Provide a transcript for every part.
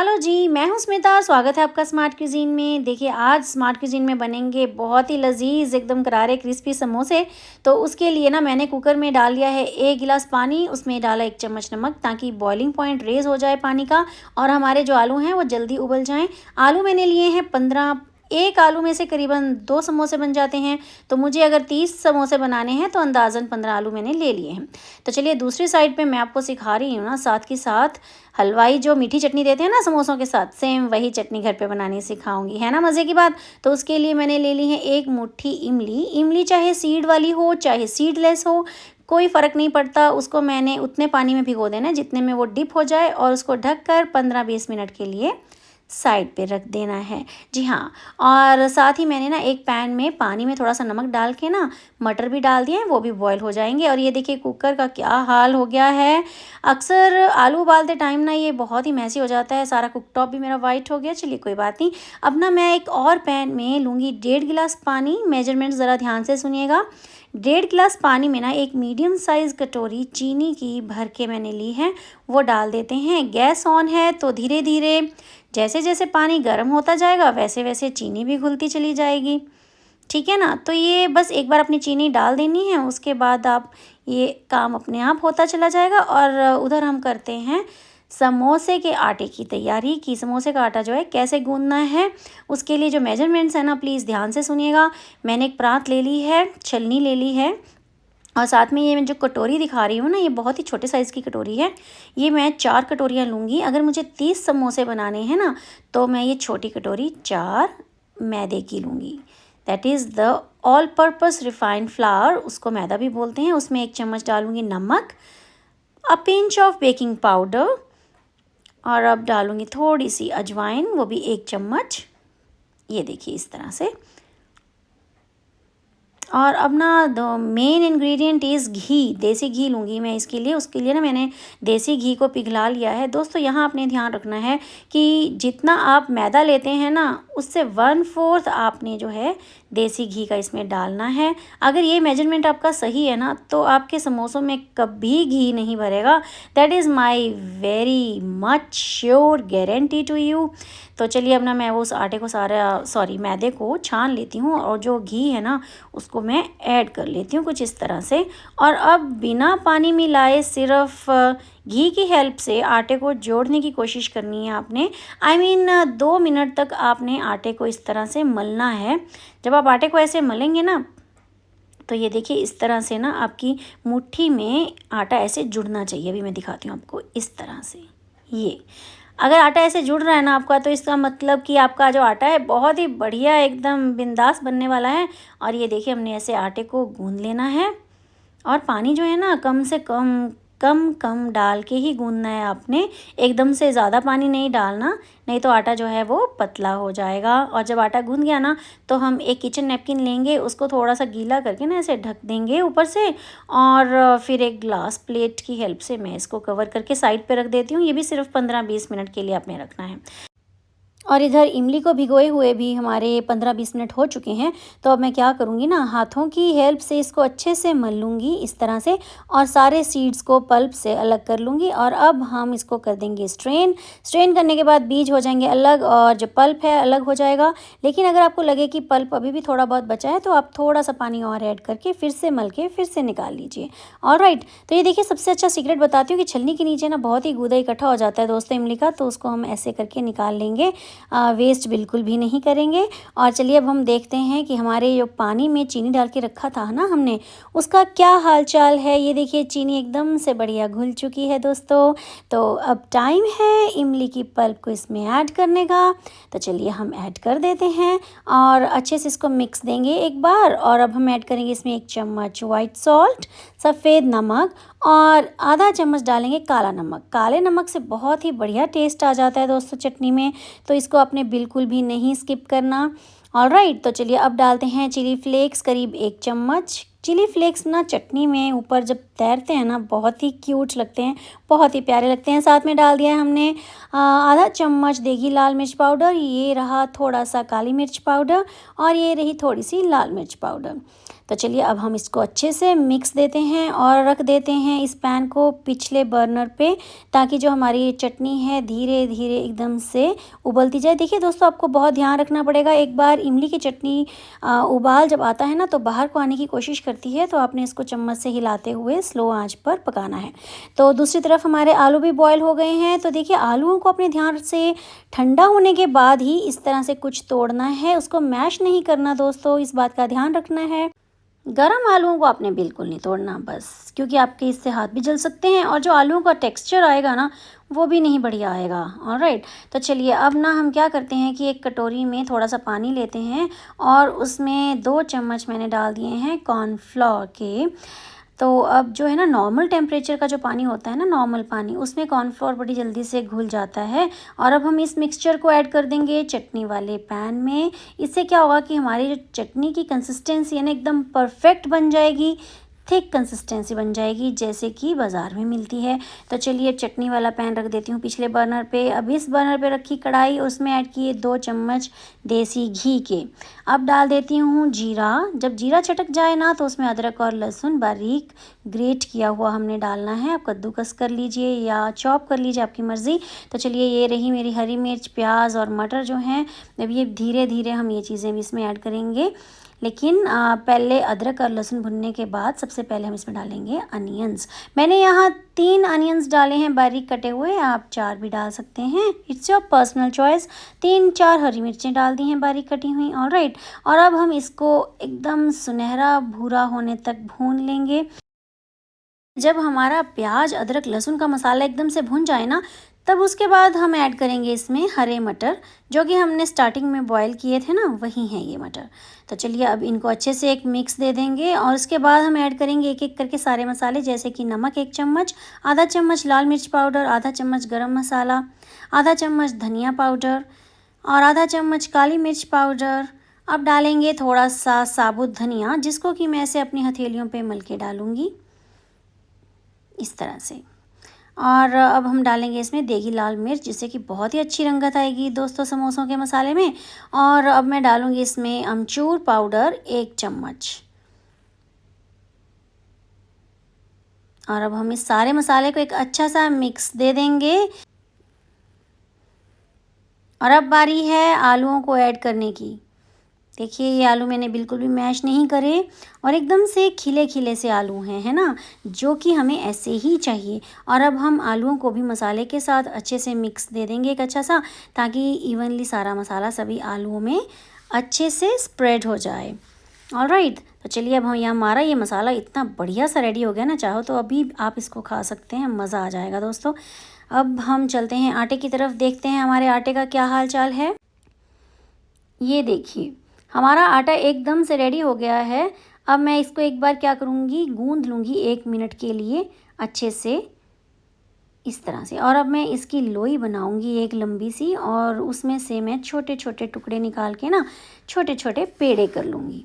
Hello जी, मैं हूँ स्मिता। स्वागत है आपका स्मार्ट क्यूजीन में। देखिए, आज स्मार्ट क्यूजीन में बनेंगे बहुत ही लजीज एकदम करारे क्रिस्पी समोसे। तो उसके लिए ना मैंने कुकर में डाल लिया है 1 गिलास पानी, उसमें डाला 1 चम्मच नमक ताकि बॉइलिंग पॉइंट रेज हो जाए पानी का और हमारे जो आलू हैं वो जल्दी उबल जाएं। आलू मैंने लिए हैं 15। एक आलू में से करीबन 2 समोसे बन जाते हैं। तो मुझे अगर 30 समोसे बनाने हैं तो अंदाज़न 15 आलू मैंने ले लिए हैं। तो चलिए दूसरी साइड पे मैं आपको सिखा रही हूँ ना, साथ के साथ हलवाई जो मीठी चटनी देते हैं ना समोसों के साथ, सेम वही चटनी घर पे बनानी सिखाऊंगी। है ना मज़े की बात। तो उसके लिए मैंने ले ली है 1 मुट्ठी इमली। इमली चाहे सीड वाली हो चाहे सीडलेस हो, कोई फ़र्क नहीं पड़ता। उसको मैंने उतने पानी में भिगो देना है जितने में वो डिप हो जाए और उसको ढककर 15-20 मिनट के लिए साइड पे रख देना है। जी हाँ, और साथ ही मैंने ना एक पैन में पानी में थोड़ा सा नमक डाल के ना मटर भी डाल दिए हैं, वो भी बॉईल हो जाएंगे। और ये देखिए कुकर का क्या हाल हो गया है। अक्सर आलू उबालते टाइम ना ये बहुत ही मैसी हो जाता है, सारा कुकटॉप भी मेरा वाइट हो गया। चलिए कोई बात नहीं। अब ना मैं एक और पैन में लूँगी 1.5 गिलास पानी। मेजरमेंट ज़रा ध्यान से सुनिएगा। 1.5 गिलास पानी में ना एक मीडियम साइज़ कटोरी चीनी की भर के मैंने ली है, वो डाल देते हैं। गैस ऑन है तो धीरे धीरे जैसे जैसे पानी गर्म होता जाएगा वैसे वैसे चीनी भी घुलती चली जाएगी। ठीक है ना। तो ये बस एक बार अपनी चीनी डाल देनी है, उसके बाद आप ये काम अपने आप होता चला जाएगा। और उधर हम करते हैं समोसे के आटे की तैयारी। कि समोसे का आटा जो है कैसे गूंदना है, उसके लिए जो मेजरमेंट्स है ना प्लीज़ ध्यान से सुनिएगा। मैंने एक परात ले ली है, छलनी ले ली है, और साथ में ये मैं जो कटोरी दिखा रही हूँ ना, ये बहुत ही छोटे साइज़ की कटोरी है। ये मैं 4 कटोरियाँ लूँगी। अगर मुझे 30 समोसे बनाने हैं ना तो मैं ये छोटी कटोरी 4 मैदे की लूँगी। That is the all purpose refined flour, उसको मैदा भी बोलते हैं। उसमें 1 चम्मच डालूँगी नमक, a pinch of baking powder, और अब डालूँगी थोड़ी सी अजवाइन, वो भी 1 चम्मच। ये देखिए इस तरह से। और अब ना द मेन इंग्रेडिएंट इज़ घी। देसी घी लूँगी मैं इसके लिए। उसके लिए ना मैंने देसी घी को पिघला लिया है। दोस्तों यहाँ आपने ध्यान रखना है कि जितना आप मैदा लेते हैं ना उससे 1/4 आपने जो है देसी घी का इसमें डालना है। अगर ये मेजरमेंट आपका सही है ना तो आपके समोसों में कभी घी नहीं भरेगा। That is my very much sure guarantee to you. तो चलिए अब ना मैं वो उस आटे को मैदे को छान लेती हूँ और जो घी है ना उसको मैं ऐड कर लेती हूँ कुछ इस तरह से। और अब बिना पानी मिलाए सिर्फ घी की हेल्प से आटे को जोड़ने की कोशिश करनी है आपने। आई मीन 2 मिनट तक आपने आटे को इस तरह से मलना है। जब आप आटे को ऐसे मलेंगे ना तो ये देखिए इस तरह से ना आपकी मुट्ठी में आटा ऐसे जुड़ना चाहिए। अभी मैं दिखाती हूँ आपको इस तरह से। ये अगर आटा ऐसे जुड़ रहा है ना आपका, तो इसका मतलब कि आपका जो आटा है बहुत ही बढ़िया एकदम बिंदास बनने वाला है। और ये देखिए हमने ऐसे आटे को गूंद लेना है और पानी जो है ना कम से कम कम कम डाल के ही गूंदना है आपने। एकदम से ज़्यादा पानी नहीं डालना, नहीं तो आटा जो है वो पतला हो जाएगा। और जब आटा गूंद गया ना तो हम एक किचन नैपकिन लेंगे, उसको थोड़ा सा गीला करके ना ऐसे ढक देंगे ऊपर से, और फिर एक ग्लास प्लेट की हेल्प से मैं इसको कवर करके साइड पे रख देती हूँ। ये भी सिर्फ 15-20 मिनट के लिए आपने रखना है। और इधर इमली को भिगोए हुए भी हमारे 15-20 मिनट हो चुके हैं। तो अब मैं क्या करूँगी ना, हाथों की हेल्प से इसको अच्छे से मल लूँगी इस तरह से, और सारे सीड्स को पल्प से अलग कर लूँगी। और अब हम इसको कर देंगे स्ट्रेन। स्ट्रेन करने के बाद बीज हो जाएंगे अलग और जो पल्प है अलग हो जाएगा। लेकिन अगर आपको लगे कि पल्प अभी भी थोड़ा बहुत बचा है तो आप थोड़ा सा पानी और ऐड करके फिर से मल के फिर से निकाल लीजिए। ऑलराइट। तो ये देखिए सबसे अच्छा सीक्रेट बताती हूँ कि छलनी के नीचे ना बहुत ही गूदा इकट्ठा हो जाता है दोस्तों इमली का, तो उसको हम ऐसे करके निकाल लेंगे। वेस्ट बिल्कुल भी नहीं करेंगे। और चलिए अब हम देखते हैं कि हमारे जो पानी में चीनी डाल के रखा था ना हमने, उसका क्या हाल चाल है। ये देखिए चीनी एकदम से बढ़िया घुल चुकी है दोस्तों। तो अब टाइम है इमली की पल्प को इसमें ऐड करने का। तो चलिए हम ऐड कर देते हैं और अच्छे से इसको मिक्स देंगे एक बार। और अब हम ऐड करेंगे इसमें 1 चम्मच वाइट सॉल्ट, सफ़ेद नमक, और आधा चम्मच डालेंगे काला नमक। काले नमक से बहुत ही बढ़िया टेस्ट आ जाता है दोस्तों चटनी में, तो इसको आपने बिल्कुल भी नहीं स्किप करना। ऑलराइट। तो चलिए अब डालते हैं चिली फ्लेक्स, करीब 1 चम्मच। चिली फ्लेक्स ना चटनी में ऊपर जब तैरते हैं ना बहुत ही क्यूट लगते हैं, बहुत ही प्यारे लगते हैं। साथ में डाल दिया है हमने आधा चम्मच देगी लाल मिर्च पाउडर, ये रहा थोड़ा सा काली मिर्च पाउडर, और ये रही थोड़ी सी लाल मिर्च पाउडर। तो चलिए अब हम इसको अच्छे से मिक्स देते हैं और रख देते हैं इस पैन को पिछले बर्नर पे, ताकि जो हमारी चटनी है धीरे धीरे एकदम से उबलती जाए। देखिए दोस्तों, आपको बहुत ध्यान रखना पड़ेगा। एक बार इमली की चटनी उबाल जब आता है ना तो बाहर को आने की कोशिश करती है, तो आपने इसको चम्मच से हिलाते हुए स्लो आंच पर पकाना है। तो दूसरी तरफ हमारे आलू भी बॉयल हो गए हैं। तो देखिए, आलूओं को अपने ध्यान से ठंडा होने के बाद ही इस तरह से कुछ तोड़ना है, उसको मैश नहीं करना दोस्तों, इस बात का ध्यान रखना है। गरम आलूओं को आपने बिल्कुल नहीं तोड़ना बस, क्योंकि आपके इससे हाथ भी जल सकते हैं और जो आलूओं का टेक्सचर आएगा ना वो भी नहीं बढ़िया आएगा। ऑलराइट, तो चलिए अब ना हम क्या करते हैं कि एक कटोरी में थोड़ा सा पानी लेते हैं और उसमें 2 चम्मच मैंने डाल दिए हैं कॉर्नफ्लोर के। तो अब जो है ना, नॉर्मल टेम्परेचर का जो पानी होता है ना, नॉर्मल पानी, उसमें कॉर्नफ्लोर बड़ी जल्दी से घुल जाता है। और अब हम इस मिक्सचर को ऐड कर देंगे चटनी वाले पैन में। इससे क्या होगा कि हमारी जो चटनी की कंसिस्टेंसी है ना एकदम परफेक्ट बन जाएगी, थिक कंसिस्टेंसी बन जाएगी जैसे कि बाज़ार में मिलती है। तो चलिए चटनी वाला पैन रख देती हूँ पिछले बर्नर पे। अब इस बर्नर पे रखी कढ़ाई, उसमें ऐड किए 2 चम्मच देसी घी के। अब डाल देती हूँ जीरा। जब जीरा चटक जाए ना तो उसमें अदरक और लहसुन बारीक ग्रेट किया हुआ हमने डालना है। आप कद्दूकस कर लीजिए या चॉप कर लीजिए, आपकी मर्ज़ी। तो चलिए ये रही मेरी हरी मिर्च, प्याज और मटर जो हैं। अब ये धीरे धीरे हम ये चीज़ें भी इसमें ऐड करेंगे, लेकिन पहले अदरक और लहसुन भुनने के बाद सबसे पहले हम इसमें डालेंगे अनियंस। मैंने यहाँ 3 अनियंस डाले हैं बारीक कटे हुए, आप 4 भी डाल सकते हैं, इट्स योर पर्सनल चॉइस। 3-4 हरी मिर्चें डाल दी हैं बारीक कटी हुई। ऑलराइट, और अब हम इसको एकदम सुनहरा भूरा होने तक भून लेंगे। जब हमारा प्याज, अदरक, लहसुन का मसाला एकदम से भुन जाए ना, तब उसके बाद हम ऐड करेंगे इसमें हरे मटर, जो कि हमने स्टार्टिंग में बॉईल किए थे ना, वही हैं ये मटर। तो चलिए अब इनको अच्छे से एक मिक्स दे देंगे और उसके बाद हम ऐड करेंगे एक एक करके सारे मसाले, जैसे कि नमक 1 चम्मच, आधा चम्मच लाल मिर्च पाउडर, आधा चम्मच गरम मसाला, आधा चम्मच धनिया पाउडर और आधा चम्मच काली मिर्च पाउडर। अब डालेंगे थोड़ा सा साबुत धनिया, जिसको कि मैं ऐसे अपनी हथेलियों पे मल के डालूंगी इस तरह से। और अब हम डालेंगे इसमें देगी लाल मिर्च, जिससे कि बहुत ही अच्छी रंगत आएगी दोस्तों समोसों के मसाले में। और अब मैं डालूंगी इसमें अमचूर पाउडर 1 चम्मच। और अब हम इस सारे मसाले को एक अच्छा सा मिक्स दे देंगे। और अब बारी है आलूओं को ऐड करने की। देखिए ये आलू मैंने बिल्कुल भी मैश नहीं करे और एकदम से खिले खिले से आलू हैं, है ना, जो कि हमें ऐसे ही चाहिए। और अब हम आलूओं को भी मसाले के साथ अच्छे से मिक्स दे देंगे एक अच्छा सा, ताकि इवनली सारा मसाला सभी आलूओं में अच्छे से स्प्रेड हो जाए। ऑलराइट, तो चलिए अब हम हमारा ये मसाला इतना बढ़िया सा रेडी हो गया ना, चाहो तो अभी आप इसको खा सकते हैं, मज़ा आ जाएगा दोस्तों। अब हम चलते हैं आटे की तरफ, देखते हैं हमारे आटे का क्या हाल चाल है। ये देखिए हमारा आटा एकदम से रेडी हो गया है। अब मैं इसको एक बार क्या करूँगी, गूंद लूँगी 1 मिनट के लिए अच्छे से इस तरह से। और अब मैं इसकी लोई बनाऊँगी एक लंबी सी, और उसमें से मैं छोटे छोटे टुकड़े निकाल के ना छोटे छोटे पेड़े कर लूँगी।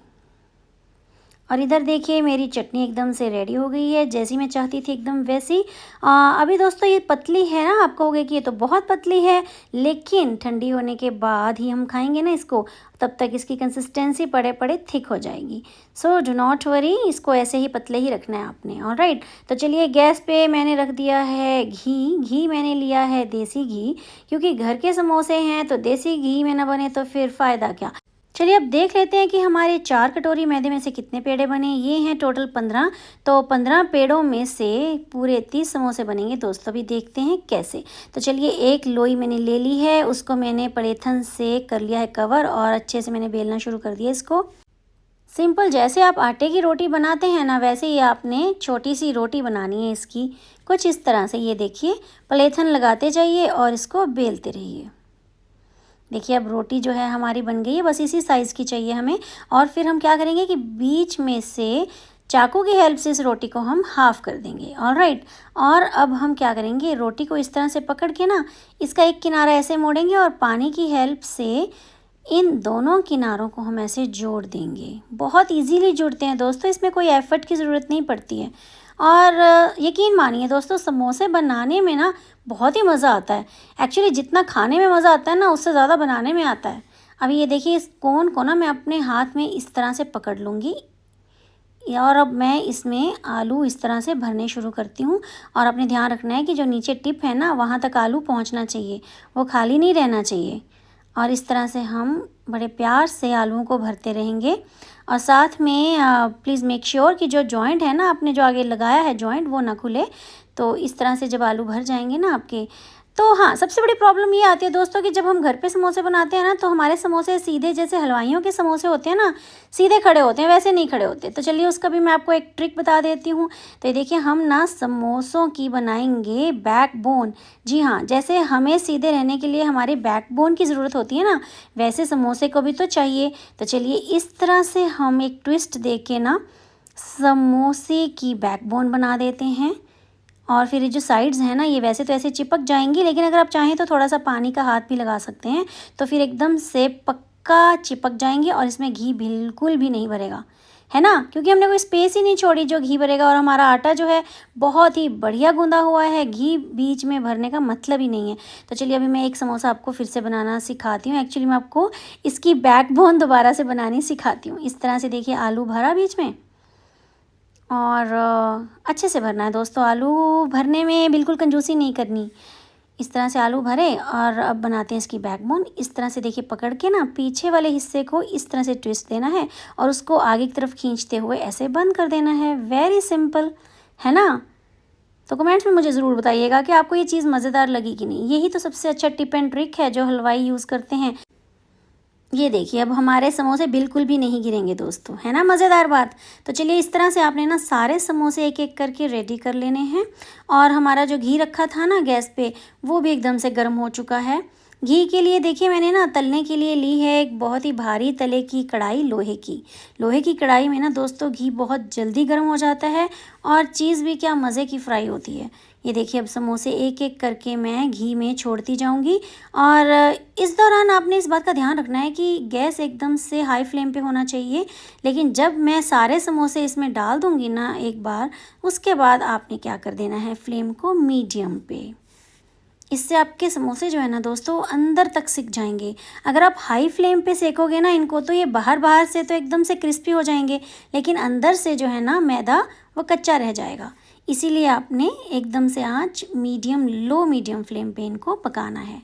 और इधर देखिए मेरी चटनी एकदम से रेडी हो गई है, जैसी मैं चाहती थी एकदम वैसी। अभी दोस्तों ये पतली है ना, आप कहोगे कि ये तो बहुत पतली है, लेकिन ठंडी होने के बाद ही हम खाएंगे ना इसको, तब तक इसकी कंसिस्टेंसी पड़े पड़े थिक हो जाएगी। सो डू नॉट वरी, इसको ऐसे ही पतले ही रखना है आपने। ऑलराइट, तो चलिए गैस पे मैंने रख दिया है घी मैंने लिया है देसी घी, क्योंकि घर के समोसे हैं तो देसी घी में ना बने तो फिर फ़ायदा क्या। चलिए अब देख लेते हैं कि हमारे 4 कटोरी मैदे में से कितने पेड़े बने। ये हैं टोटल 15, तो 15 पेड़ों में से पूरे 30 समोसे बनेंगे दोस्तों। अभी देखते हैं कैसे। तो चलिए एक लोई मैंने ले ली है, उसको मैंने पलेथन से कर लिया है कवर और अच्छे से मैंने बेलना शुरू कर दिया इसको। सिंपल जैसे आप आटे की रोटी बनाते हैं ना, वैसे ही आपने छोटी सी रोटी बनानी है इसकी, कुछ इस तरह से। ये देखिए पलेथन लगाते जाइए और इसको बेलते रहिए। देखिए अब रोटी जो है हमारी बन गई है, बस इसी साइज़ की चाहिए हमें। और फिर हम क्या करेंगे कि बीच में से चाकू की हेल्प से इस रोटी को हम हाफ़ कर देंगे। ऑलराइट, और अब हम क्या करेंगे, रोटी को इस तरह से पकड़ के ना इसका एक किनारा ऐसे मोड़ेंगे और पानी की हेल्प से इन दोनों किनारों को हम ऐसे जोड़ देंगे। बहुत इजीली जुड़ते हैं दोस्तों, इसमें कोई एफर्ट की ज़रूरत नहीं पड़ती है। और यकीन मानिए दोस्तों, समोसे बनाने में ना बहुत ही मज़ा आता है। एक्चुअली जितना खाने में मज़ा आता है ना, उससे ज़्यादा बनाने में आता है। अभी ये देखिए इस कोन को ना मैं अपने हाथ में इस तरह से पकड़ लूँगी और अब मैं इसमें आलू इस तरह से भरने शुरू करती हूँ। और अपने ध्यान रखना है कि जो नीचे टिप है ना, वहाँ तक आलू पहुँचना चाहिए, वो खाली नहीं रहना चाहिए। और इस तरह से हम बड़े प्यार से आलूओं को भरते रहेंगे। और साथ में प्लीज़ मेक श्योर कि जो जॉइंट है ना, आपने जो आगे लगाया है जॉइंट, वो ना खुले। तो इस तरह से जब आलू भर जाएंगे ना आपके, तो हाँ, सबसे बड़ी प्रॉब्लम ये आती है दोस्तों कि जब हम घर पे समोसे बनाते हैं ना, तो हमारे समोसे सीधे, जैसे हलवाइयों के समोसे होते हैं ना, सीधे खड़े होते हैं, वैसे नहीं खड़े होते। तो चलिए उसका भी मैं आपको एक ट्रिक बता देती हूँ। तो ये देखिए, हम ना समोसों की बनाएंगे बैकबोन। जी हाँ, जैसे हमें सीधे रहने के लिए हमारे बैकबोन की ज़रूरत होती है ना, वैसे समोसे को भी तो चाहिए। तो चलिए इस तरह से हम एक ट्विस्ट दे के ना समोसे की बैकबोन बना देते हैं। और फिर ये जो साइड्स हैं ना, ये वैसे तो ऐसे चिपक जाएंगी, लेकिन अगर आप चाहें तो थोड़ा सा पानी का हाथ भी लगा सकते हैं, तो फिर एकदम से पक्का चिपक जाएंगे और इसमें घी बिल्कुल भी नहीं भरेगा, है ना, क्योंकि हमने कोई स्पेस ही नहीं छोड़ी जो घी भरेगा। और हमारा आटा जो है बहुत ही बढ़िया गूंदा हुआ है, घी बीच में भरने का मतलब ही नहीं है। तो चलिए अभी मैं एक समोसा आपको फिर से बनाना सिखाती हूँ। एक्चुअली मैं आपको इसकी बैकबोन दोबारा से बनानी सिखाती हूँ। इस तरह से देखिए, आलू भरा बीच में, और अच्छे से भरना है दोस्तों। आलू भरने में बिल्कुल कंजूसी नहीं करनी। इस तरह से आलू भरे और अब बनाते हैं इसकी बैकबोन। इस तरह से देखिए, पकड़ के ना पीछे वाले हिस्से को इस तरह से ट्विस्ट देना है और उसको आगे की तरफ खींचते हुए ऐसे बंद कर देना है। वेरी सिंपल, है ना। तो कमेंट्स में मुझे ज़रूर बताइएगा कि आपको ये चीज़ मज़ेदार लगी कि नहीं। यही तो सबसे अच्छा टिप एंड ट्रिक है जो हलवाई यूज़ करते हैं। ये देखिए, अब हमारे समोसे बिल्कुल भी नहीं गिरेंगे दोस्तों, है ना मज़ेदार बात। तो चलिए इस तरह से आपने ना सारे समोसे एक एक करके रेडी कर लेने हैं। और हमारा जो घी रखा था ना गैस पे, वो भी एकदम से गर्म हो चुका है। घी के लिए देखिए, मैंने ना तलने के लिए ली है एक बहुत ही भारी तले की कढ़ाई, लोहे की कढ़ाई में ना दोस्तों घी बहुत जल्दी गर्म हो जाता है और चीज़ भी क्या मज़े की फ्राई होती है। ये देखिए, अब समोसे एक एक करके मैं घी में छोड़ती जाऊंगी। और इस दौरान आपने इस बात का ध्यान रखना है कि गैस एकदम से हाई फ्लेम पे होना चाहिए। लेकिन जब मैं सारे समोसे इसमें डाल दूंगी ना एक बार, उसके बाद आपने क्या कर देना है, फ्लेम को मीडियम पे। इससे आपके समोसे जो है ना दोस्तों, अंदर तक सिक जाएंगे। अगर आप हाई फ्लेम पे सेकोगे ना इनको, तो ये बाहर से तो एकदम से क्रिस्पी हो जाएंगे, लेकिन अंदर से जो है ना मैदा, वो कच्चा रह जाएगा। इसीलिए आपने एकदम से आंच लो मीडियम फ्लेम पे इनको पकाना है।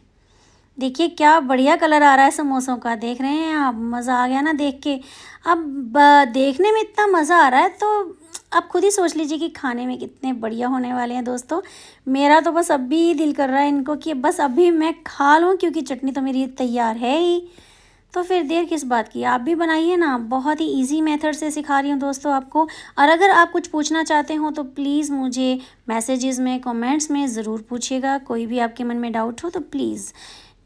देखिए क्या बढ़िया कलर आ रहा है समोसों का, देख रहे हैं आप, मज़ा आ गया ना देख के। अब देखने में इतना मज़ा आ रहा है, तो आप खुद ही सोच लीजिए कि खाने में कितने बढ़िया होने वाले हैं दोस्तों। मेरा तो बस अभी दिल कर रहा है इनको कि बस अभी मैं खा लूँ, क्योंकि चटनी तो मेरी तैयार है ही। तो फिर देर किस बात की, आप भी बनाइए ना। बहुत ही इजी मेथड से सिखा रही हूँ दोस्तों आपको। और अगर आप कुछ पूछना चाहते हो तो प्लीज़ मुझे मैसेजेस में, कमेंट्स में ज़रूर पूछिएगा। कोई भी आपके मन में डाउट हो तो please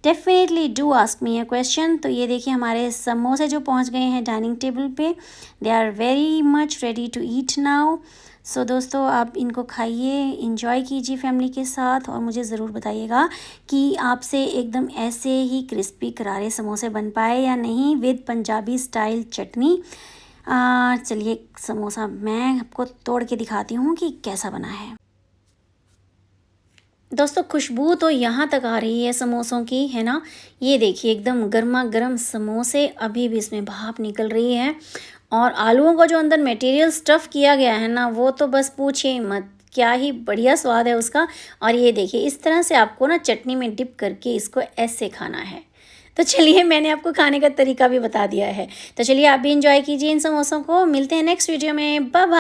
definitely do ask me a question. तो ये देखिए, हमारे समोसे जो पहुंच गए हैं डाइनिंग टेबल पे, they are very much ready to eat now. So दोस्तों, आप इनको खाइए, इंजॉय कीजिए फैमिली के साथ, और मुझे ज़रूर बताइएगा कि आपसे एकदम ऐसे ही क्रिस्पी करारे समोसे बन पाए या नहीं, विद पंजाबी स्टाइल चटनी। चलिए समोसा मैं आपको तोड़ के दिखाती हूँ कि कैसा बना है। दोस्तों खुशबू तो यहाँ तक आ रही है समोसों की, है ना। ये देखिए, एकदम गर्मा गर्म समोसे, अभी भी इसमें भाप निकल रही है। और आलूओं का जो अंदर मटेरियल स्टफ़ किया गया है ना, वो तो बस पूछिए ही मत, क्या ही बढ़िया स्वाद है उसका। और ये देखिए, इस तरह से आपको ना चटनी में डिप करके इसको ऐसे खाना है। तो चलिए, मैंने आपको खाने का तरीका भी बता दिया है। तो चलिए आप भी इंजॉय कीजिए इन समोसों को। मिलते हैं नेक्स्ट वीडियो में। Bye bye.